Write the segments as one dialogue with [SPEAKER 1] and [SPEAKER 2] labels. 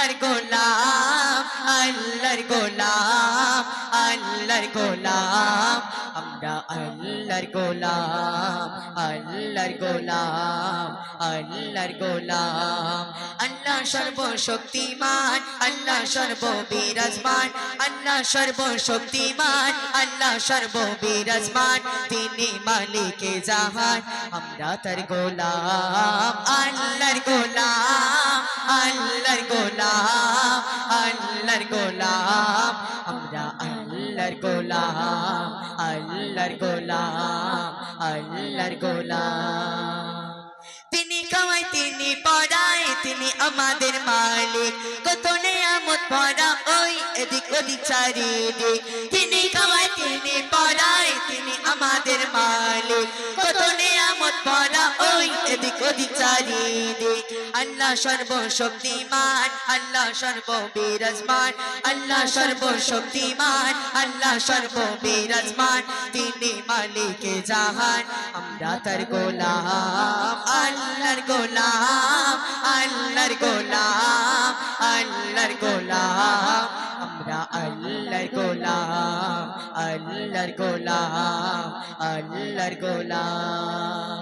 [SPEAKER 1] আল্লাহর গোলাম আল্লাহর গোলাম আল্লাহর গোলাম আমরা আল্লাহর গোলাম আল্লাহর গোলাম আল্লাহর গোলাম আল্লাহ সর্বশক্তিমান আল্লাহ সর্ববিরাজমান আল্লাহ সর্বশক্তিমান আল্লাহ সর্ববিরাজমান তিনি মালিকে জাহান আমরা তার গোলাম আল্লাহর গোলাম আল্লাহর গোলাম আল্লাহর গোলাম আমরা আল্লাহর গোলাম আল্লাহর গোলাম আল্লাহর গোলাম তিনি খাওয়ায় তিনি পড়ায় তিনি আমাদের মালিক কত নেয়ামত ভরা ওই এদিক ওদিক চারিদিক তিনি খাওয়ায় তিনি পড়ায় তিনি আমাদের মালিক কত নেয়ামত ভরা ওই এদিক ওদিক চারিদিক আল্লাহ সর্বশক্তিমান আল্লাহ সর্ববিরাজমান আল্লাহ সর্বশক্তিমান আল্লাহ সর্ববিরাজমান তিনি মালিকে জাহান আমরা তার গোলাম আল্লাহর গোলাম আল্লাহর গোলাম আল্লাহর গোলাম আমরা আল্লাহর গোলাম আল্লাহর গোলাম আল্লাহর গোলাম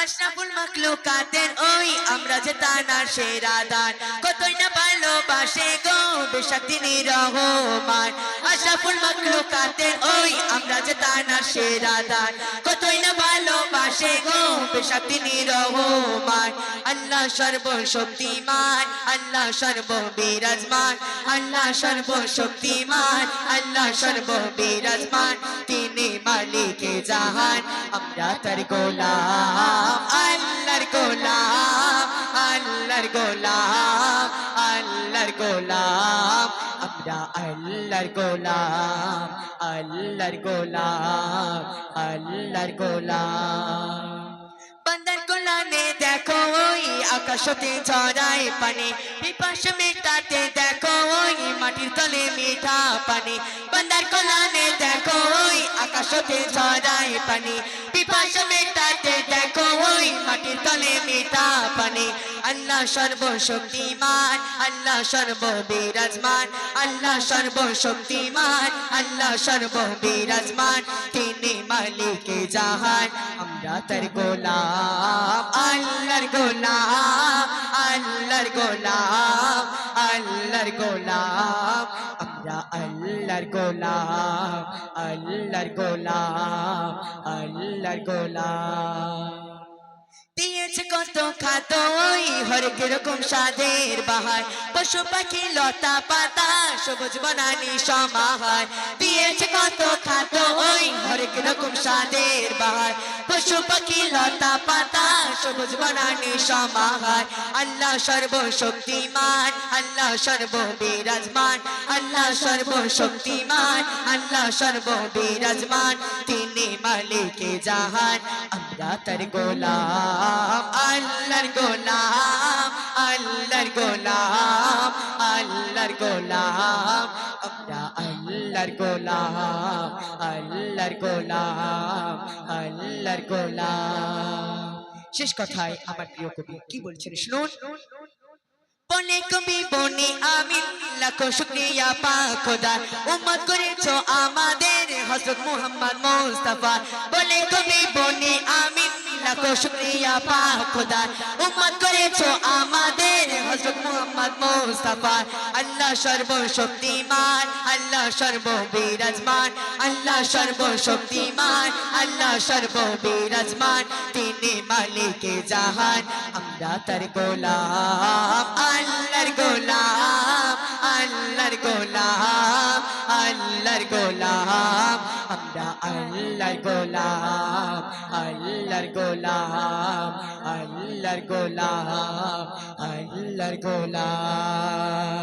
[SPEAKER 1] আশরাফুল মাখলুকাতের ওই আমরা যে তানার সেরা দান কতই না ভালোবাসে গো বেশক তিনি রহমান আশরাফুল মাখলুকাতের ওই আমরা যে তানার সেরা দান কতই না ভালোবাসে গো বেশক তিনি রহমান আল্লাহ সর্বশক্তিমান আল্লাহ সর্ববিরাজমান আল্লাহ সর্বশক্তিমান আল্লাহ সর্ববিরাজমান তিনি মালিকে জাহান আমরা তার গোলাম আল্লাহর গোলাম আল্লাহর গোলাম আল্লাহর গোলাম আমরা আল্লাহর গোলাম আল্লাহর গোলাম আল্লাহর গোলাম বান্দার কোলানে দেখো ওই আকাশতে ঝরায় পানি পিপাসা মেটাতে দেখো ওই মাটির তলে মিঠা পানি বান্দার কোলানে দেখো ওই আকাশতে ঝরায় পানি পিপাসা মেটাতে দেখো ওই মাটির তলে মিঠা পানি আল্লাহ সর্বশক্তিমান আল্লাহ সর্ববিরাজমান আল্লাহ সর্বশক্তিমান আল্লাহ সর্ববিরাজমান তিনি মালিকে জাহান আমরা তার গোলাম আল্লাহর গোলাম আল্লাহর গোলাম আল্লাহর গোলাম আমরা আল্লাহর গোলাম আল্লাহর গোলাম আল্লাহর গোলাম দিয়েছে কত খাত ওই হরেক রকম স্বাদের বাহার পশু পাখি লতা পাতা সবুজ বনানি সমাহার দিয়েছে কত খাত ওই হরেক রকম স্বাদের বাহার পশু পাখি লতা পাতা সবুজ বনানি সমাহার আল্লাহ সর্বশক্তিমান আল্লাহ সর্ববিরাজমান আল্লাহ সর্বশক্তিমান আল্লাহ সর্ববিরাজমান তিনি মালিকে জাহান আমরা তার গোলাম আল্লাহর গোলাম আল্লাহর গোলাম আল্লাহর গোলাম আমরা আল্লাহর গোলাম আল্লাহর গোলাম আল্লাহর গোলাম শেষ কথায় আমার প্রিয় কবি কি বলছেন শুনুন বলে কবি বনি আমিন লাখো শুকরিয়া পাক খোদা উম্মত করেছো আমাদের হযরত মুহাম্মদ মুস্তাফা বলে কবি বনি আমিন লাখো শুকরিয়া পাক খোদা উম্মত করেছো আমাদের হযরত মুহাম্মদ মুস্তাফা আল্লাহ সর্বশক্তিমান আল্লাহ সর্ববিরাজমান আল্লাহ সর্বশক্তিমান আল্লাহ সর্ববিরাজমান তিনি মালিকে জাহান আমরা তার গোলাম আল্লাহর গোলাম আল্লাহর গোলাম আল্লাহর গোলাম আমরা আল্লাহর গোলাম আল্লাহর গোলাম আল্লাহর গোলাম আল্লাহর গোলাম